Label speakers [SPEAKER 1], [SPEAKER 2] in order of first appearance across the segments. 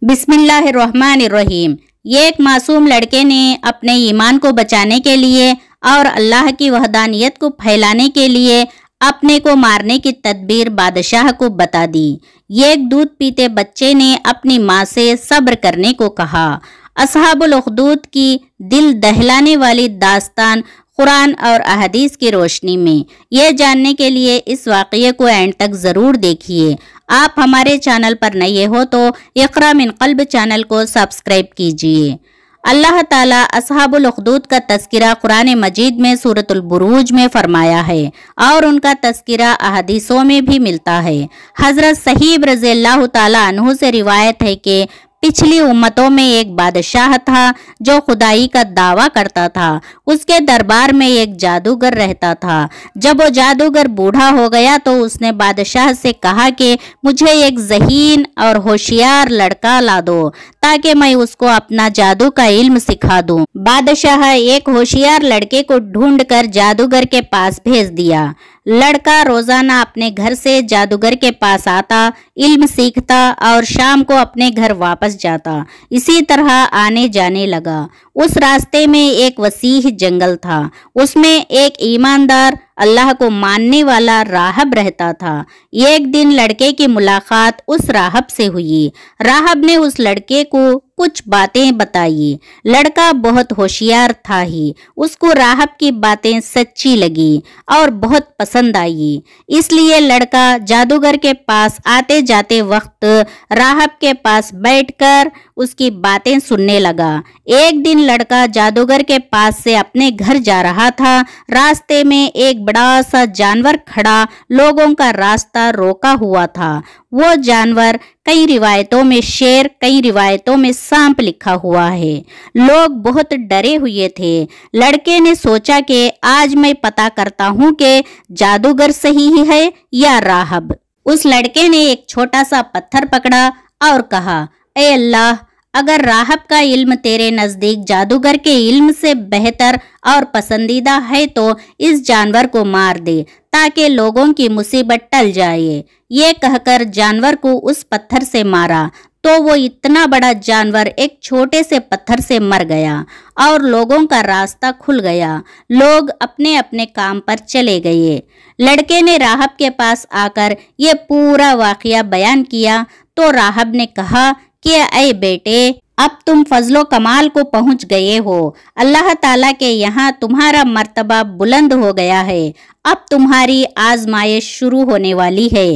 [SPEAKER 1] बिस्मिल्लाहिर्रहमानिर्रहीम। एक मासूम लड़के ने अपने ईमान को बचाने के लिए और अल्लाह की वहदानियत को फैलाने के लिए अपने को मारने की तदबीर बादशाह को बता दी। एक दूध पीते बच्चे ने अपनी माँ से सब्र करने को कहा। असहाबुल उखदूद की दिल दहलाने वाली दास्तान कुरान और अहदीस की रोशनी में यह जानने के लिए इस वाक़ये को एंड तक ज़रूर देखिए। आप हमारे चैनल पर नए हो तो इक़रा मिन क़ल्ब चैनल को सब्सक्राइब कीजिए। अल्लाह ताला असहाबुल उखदूद का तज़किरा कुरान मजीद में सूरतुल बुरूज में फरमाया है और उनका तज़किरा अहदीसों में भी मिलता है। हज़रत सहीब रज़ियल्लाहु ताला अन्हु से रिवायत है कि पिछली उम्मतों में एक बादशाह था जो खुदाई का दावा करता था। उसके दरबार में एक जादूगर रहता था। जब वो जादूगर बूढ़ा हो गया तो उसने बादशाह से कहा कि मुझे एक ज़हीन और होशियार लड़का ला दो ताकि मैं उसको अपना जादू का इल्म सिखा दूं। बादशाह एक होशियार लड़के को ढूंढकर जादूगर के पास भेज दिया। लड़का रोजाना अपने घर से जादूगर के पास आता, इल्म सीखता और शाम को अपने घर वापस जाता। इसी तरह आने जाने लगा। उस रास्ते में एक वसीह जंगल था। उसमें एक ईमानदार अल्लाह को मानने वाला राहब रहता था। एक दिन लड़के की मुलाकात उस राहब से हुई। राहब ने उस लड़के को कुछ बातें बताई। लड़का बहुत होशियार था ही। उसको राहब की बातें सच्ची लगी और बहुत पसंद आई। इसलिए लड़का जादूगर के पास आते जाते वक्त राहब के पास बैठकर उसकी बातें सुनने लगा। एक दिन लड़का जादूगर के पास से अपने घर जा रहा था। रास्ते में एक बड़ा सा जानवर खड़ा लोगों का रास्ता रोका हुआ था। वो जानवर कई रिवायतों में शेर, कई रिवायतों में सांप लिखा हुआ है। लोग बहुत डरे हुए थे। लड़के ने सोचा कि आज मैं पता करता हूँ कि जादूगर सही है या राहब। उस लड़के ने एक छोटा सा पत्थर पकड़ा और कहा, ए अल्लाह, अगर राहब का इल्म तेरे नज़दीक जादूगर के इल्म से बेहतर और पसंदीदा है तो इस जानवर को मार दे ताकि लोगों की मुसीबत टल जाए। ये कहकर जानवर को उस पत्थर से मारा तो वो इतना बड़ा जानवर एक छोटे से पत्थर से मर गया और लोगों का रास्ता खुल गया। लोग अपने अपने काम पर चले गए। लड़के ने राहब के पास आकर ये पूरा वाक़या बयान किया तो राहब ने कहा कि ऐ बेटे, अब तुम फजलो कमाल को पहुंच गए हो। अल्लाह ताला के यहाँ तुम्हारा मर्तबा बुलंद हो गया है। अब तुम्हारी आजमाइश शुरू होने वाली है।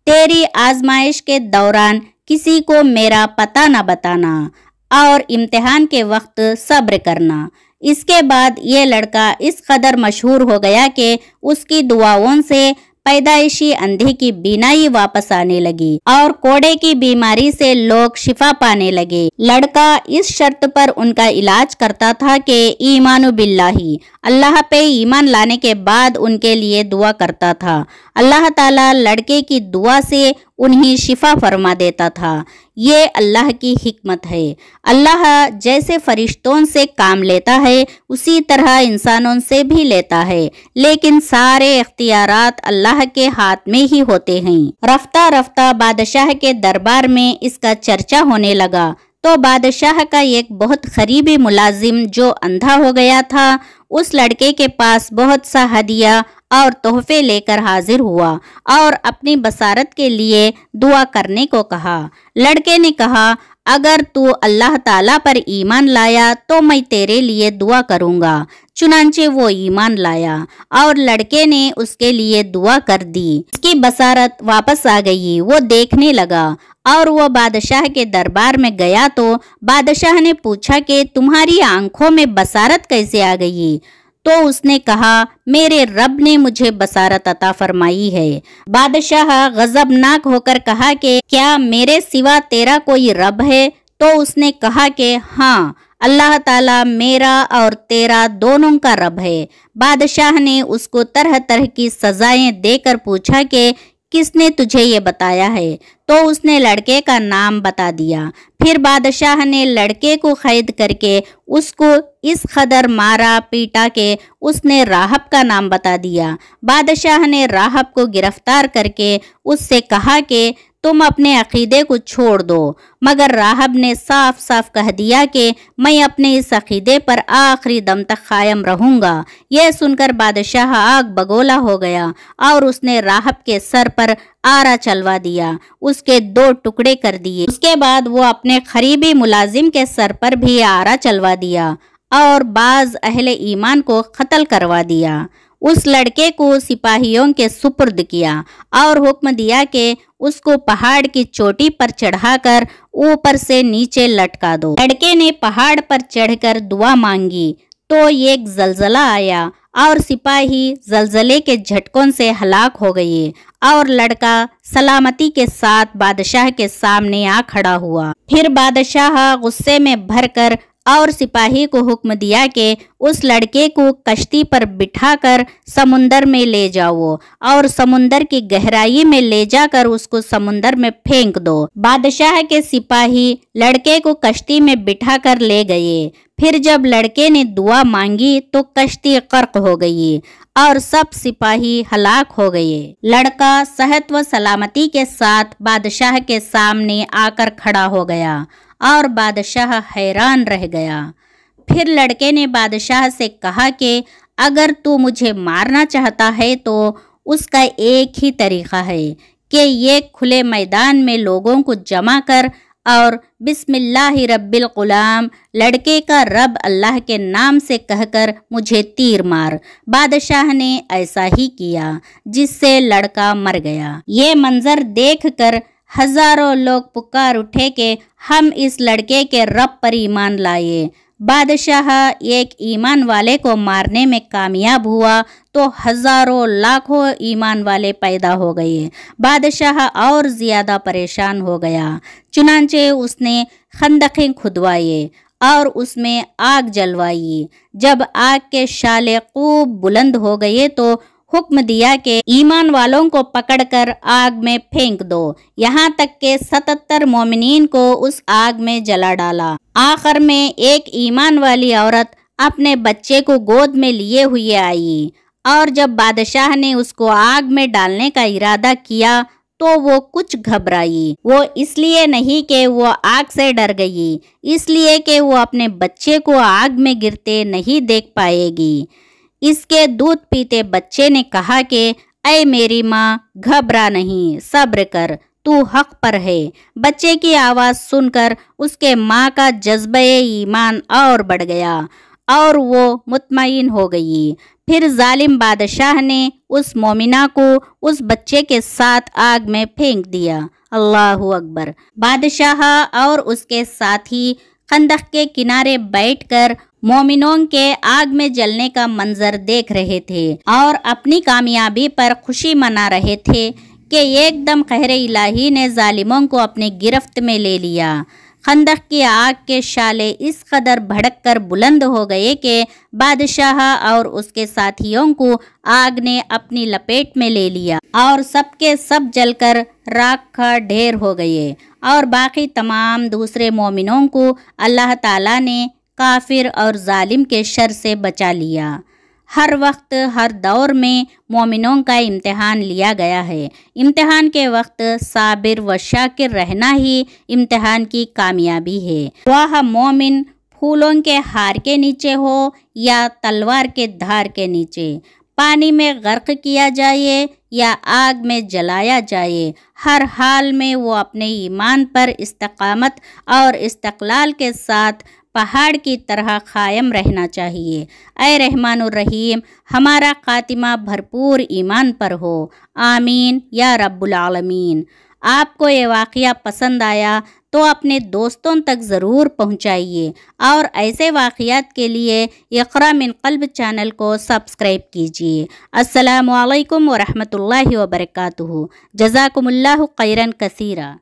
[SPEAKER 1] तेरी आजमाइश के दौरान किसी को मेरा पता न बताना और इम्तिहान के वक्त सब्र करना। इसके बाद ये लड़का इस कदर मशहूर हो गया कि उसकी दुआओं से पैदाइशी अंधे की बीनाई वापस आने लगी और कोड़े की बीमारी से लोग शिफा पाने लगे। लड़का इस शर्त पर उनका इलाज करता था कि ईमानु बिल्लाही, अल्लाह पे ईमान लाने के बाद उनके लिए दुआ करता था। अल्लाह ताला लड़के की दुआ से उन्हें शिफा फरमा देता था। ये अल्लाह की हिकमत है। अल्लाह जैसे फरिश्तों से काम लेता है उसी तरह इंसानों से भी लेता है, लेकिन सारे इख्तियारात अल्लाह के हाथ में ही होते हैं। रफ्ता रफ्ता बादशाह के दरबार में इसका चर्चा होने लगा तो बादशाह का एक बहुत करीबी मुलाजिम जो अंधा हो गया था उस लड़के के पास बहुत सा हदिया और तोहफे लेकर हाजिर हुआ और अपनी बसारत के लिए दुआ करने को कहा। लड़के ने कहा, अगर तू अल्लाह ताला पर ईमान लाया तो मैं तेरे लिए दुआ करूँगा। चुनांचे वो ईमान लाया और लड़के ने उसके लिए दुआ कर दी। उसकी बसारत वापस आ गई। वो देखने लगा और वो बादशाह के दरबार में गया तो बादशाह ने पूछा कि तुम्हारी आंखों में बसारत कैसे आ गई? तो उसने कहा, मेरे रब ने मुझे बसारत अता फरमाई है। बादशाह गजबनाक होकर कहा कि क्या मेरे सिवा तेरा कोई रब है? तो उसने कहा कि हाँ, अल्लाह ताला मेरा और तेरा दोनों का रब है। बादशाह ने उसको तरह तरह की सजाएं देकर पूछा कि किसने तुझे ये बताया है? तो उसने लड़के का नाम बता दिया। फिर बादशाह ने लड़के को कैद करके उसको इस कदर मारा पीटा के उसने राहब का नाम बता दिया। बादशाह ने राहब को गिरफ्तार करके उससे कहा कि तुम अपने अकीदे को छोड़ दो। मगर राहब ने साफ साफ कह दिया कि मैं अपने इस अकीदे पर आखिरी दम तक कायम रहूंगा। यह सुनकर बादशाह आग बगोला हो गया और उसने राहब के सर पर आरा चलवा दिया, उसके 2 टुकड़े कर दिए। उसके बाद वो अपने करीबी मुलाजिम के सर पर भी आरा चलवा दिया और बाज अहले ईमान को कत्ल करवा दिया। उस लड़के को सिपाहियों के सुपुर्द किया और हुक्म दिया कि उसको पहाड़ की चोटी पर चढ़ाकर ऊपर से नीचे लटका दो। लड़के ने पहाड़ पर चढ़कर दुआ मांगी तो एक जलजला आया और सिपाही जलजले के झटकों से हलाक हो गए और लड़का सलामती के साथ बादशाह के सामने आ खड़ा हुआ। फिर बादशाह गुस्से में भरकर और सिपाही को हुक्म दिया कि उस लड़के को कश्ती पर बिठाकर समुंदर में ले जाओ और समुंदर की गहराई में ले जाकर उसको समुंदर में फेंक दो। बादशाह के सिपाही लड़के को कश्ती में बिठाकर ले गए। फिर जब लड़के ने दुआ मांगी तो कश्ती गर्क हो गई और सब सिपाही हलाक हो गए। लड़का सेहत व सलामती के साथ बादशाह के सामने आकर खड़ा हो गया और बादशाह हैरान रह गया। फिर लड़के ने बादशाह से कहा कि अगर तू मुझे मारना चाहता है तो उसका एक ही तरीका है कि ये खुले मैदान में लोगों को जमा कर और बिस्मिल्लाहि रब्बिल गुलाम, लड़के का रब अल्लाह के नाम से कहकर मुझे तीर मार। बादशाह ने ऐसा ही किया, जिससे लड़का मर गया। ये मंजर देखकर हजारों लोग पुकार उठे कि हम इस लड़के के रब पर ईमान लाए। बादशाह एक ईमान वाले को मारने में कामयाब हुआ तो हजारों लाखों ईमान वाले पैदा हो गए। बादशाह और ज्यादा परेशान हो गया। चुनांचे उसने खंदकें खुदवाए और उसमें आग जलवाई। जब आग के शाले खूब बुलंद हो गए तो हुक्म दिया कि ईमान वालों को पकड़कर आग में फेंक दो। यहाँ तक के 77 मोमिनीन को उस आग में जला डाला। आखिर में एक ईमान वाली औरत अपने बच्चे को गोद में लिए हुए आई और जब बादशाह ने उसको आग में डालने का इरादा किया तो वो कुछ घबराई। वो इसलिए नहीं कि वो आग से डर गई, इसलिए कि वो अपने बच्चे को आग में गिरते नहीं देख पाएगी। इसके दूध पीते बच्चे ने कहा कि ऐ मेरी माँ, घबरा नहीं, सब्र कर, तू हक पर है। बच्चे की आवाज़ सुनकर उसके माँ का जज्बे ईमान और बढ़ गया और वो मुतमईन हो गई। फिर जालिम बादशाह ने उस मोमिना को उस बच्चे के साथ आग में फेंक दिया। अल्लाहु अकबर। बादशाह और उसके साथी खंदक के किनारे बैठकर मोमिनों के आग में जलने का मंजर देख रहे थे और अपनी कामयाबी पर खुशी मना रहे थे कि एकदम कहर इलाही ने जालिमों को अपने गिरफ्त में ले लिया। खंदक की आग के शाले इस कदर भड़क कर बुलंद हो गए कि बादशाह और उसके साथियों को आग ने अपनी लपेट में ले लिया और सबके सब जलकर राख का ढेर हो गए और बाकी तमाम दूसरे मोमिनों को अल्लाह ताला ने काफिर और जालिम के शर से बचा लिया। हर वक्त हर दौर में मोमिनों का इम्तिहान लिया गया है। इम्तिहान के वक्त साबिर व शाकिर रहना ही इम्तिहान की कामयाबी है। वह मोमिन फूलों के हार के नीचे हो या तलवार के धार के नीचे, पानी में गर्क किया जाए या आग में जलाया जाए, हर हाल में वो अपने ईमान पर इस्तकामत और इस्तक़लाल के साथ पहाड़ की तरह कायम रहना चाहिए। ऐ रहमानुर रहीम, हमारा खातिमा भरपूर ईमान पर हो। आमीन या रब्बुल आलमीन। आपको ये वाक़या पसंद आया तो अपने दोस्तों तक ज़रूर पहुंचाइए और ऐसे वाक़यात के लिए इक़रा मिन क़ल्ब चैनल को सब्सक्राइब कीजिए। अस्सलामु अलैकुम व रहमतुल्लाहि व बरकातुहू। जज़ाकुमुल्लाहु खैरन कसीरा।